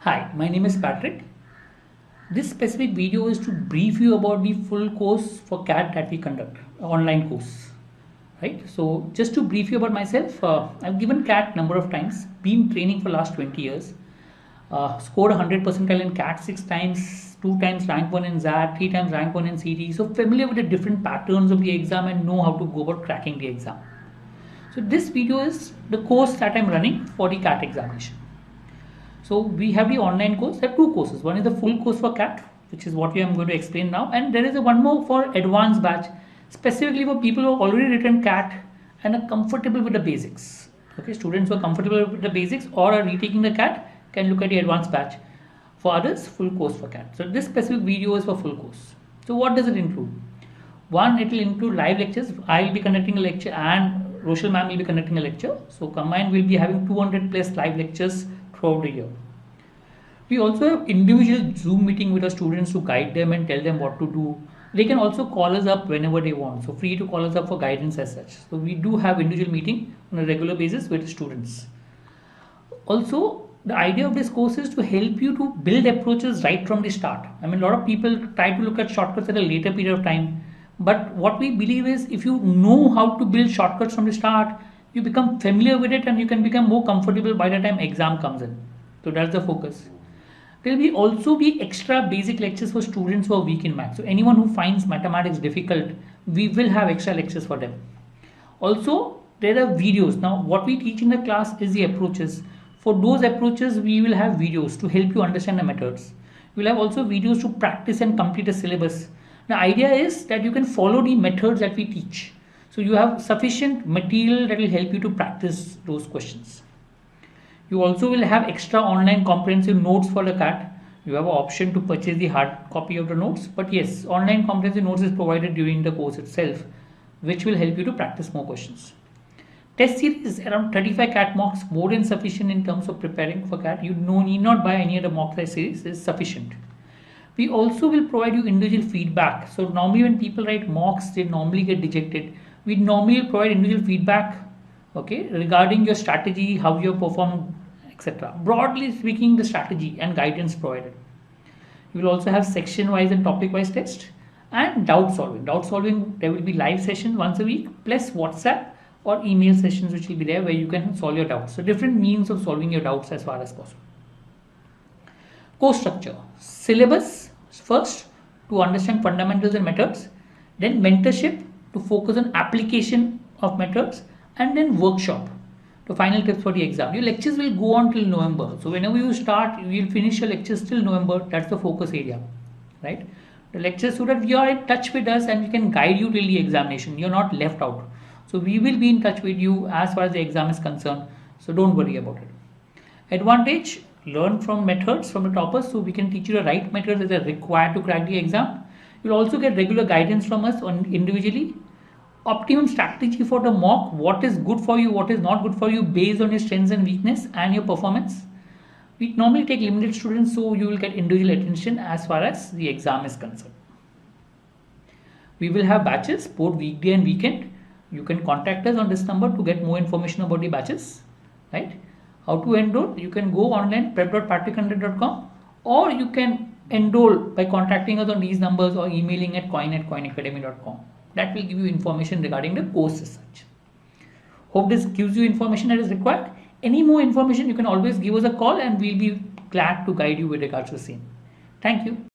Hi, my name is Patrick. This specific video is to brief you about the full course for CAT that we conduct, online course. Right? So just to brief you about myself, I've given CAT number of times, been training for last 20 years, scored 100 percentile in CAT 6 times, 2 times rank 1 in ZAT, 3 times rank 1 in CET. So familiar with the different patterns of the exam and know how to go about cracking the exam. So this video is the course that I'm running for the CAT examination. So we have the online course. There are two courses. One is the full course for CAT, which is what we are going to explain now, and there is a one more for advanced batch, specifically for people who have already written CAT and are comfortable with the basics. Okay, students who are comfortable with the basics or are retaking the CAT can look at the advanced batch. For others, full course for CAT. So this specific video is for full course. So what does it include? One, it will include live lectures. I will be conducting a lecture and Rochelle ma'am will be conducting a lecture. So combined, we'll be having 200 plus live lectures throughout the year. We also have individual Zoom meeting with our students to guide them and tell them what to do. They can also call us up whenever they want. So free to call us up for guidance as such. So we do have individual meeting on a regular basis with students. Also, the idea of this course is to help you to build approaches right from the start. I mean, a lot of people try to look at shortcuts at a later period of time. But what we believe is if you know how to build shortcuts from the start, you become familiar with it and you can become more comfortable by the time exam comes in. So that's the focus. There will also be extra basic lectures for students who are weak in maths. So anyone who finds mathematics difficult, we will have extra lectures for them. Also, there are videos. Now, what we teach in the class is the approaches. For those approaches, we will have videos to help you understand the methods. We will have also videos to practice and complete a syllabus. The idea is that you can follow the methods that we teach. So you have sufficient material that will help you to practice those questions. You also will have extra online comprehensive notes for the CAT. You have an option to purchase the hard copy of the notes. But yes, online comprehensive notes is provided during the course itself, which will help you to practice more questions. Test series around 35 CAT mocks, more than sufficient in terms of preparing for CAT. You need not buy any other mock test series, is sufficient. We also will provide you individual feedback. So normally when people write mocks, they normally get dejected. We normally provide individual feedback, okay, regarding your strategy, how you perform, etc. Broadly speaking, the strategy and guidance provided. You will also have section-wise and topic-wise test and doubt solving. Doubt solving, there will be live sessions once a week plus WhatsApp or email sessions which will be there where you can solve your doubts. So different means of solving your doubts as far as possible. Course structure. Syllabus first to understand fundamentals and methods, then mentorship to focus on application of methods, and then workshop to final tips for the exam. Your lectures will go on till November. So whenever you start, you will finish your lectures till November. That's the focus area, right? The lectures so that you are in touch with us and we can guide you till the examination. You're not left out. So we will be in touch with you as far as the exam is concerned. So don't worry about it. Advantage, learn from methods from the toppers so we can teach you the right methods that are required to crack the exam. You'll also get regular guidance from us on individually. Optimum strategy for the mock, what is good for you, what is not good for you based on your strengths and weakness and your performance. We normally take limited students, so you will get individual attention as far as the exam is concerned. We will have batches both weekday and weekend. You can contact us on this number to get more information about the batches, right? How to enroll? You can go online prep.patrick100.com or you can enroll by contacting us on these numbers or emailing at coin@coinacademy.com. That will give you information regarding the course as such. Hope this gives you information that is required. Any more information, you can always give us a call and we'll be glad to guide you with regards to the same. Thank you.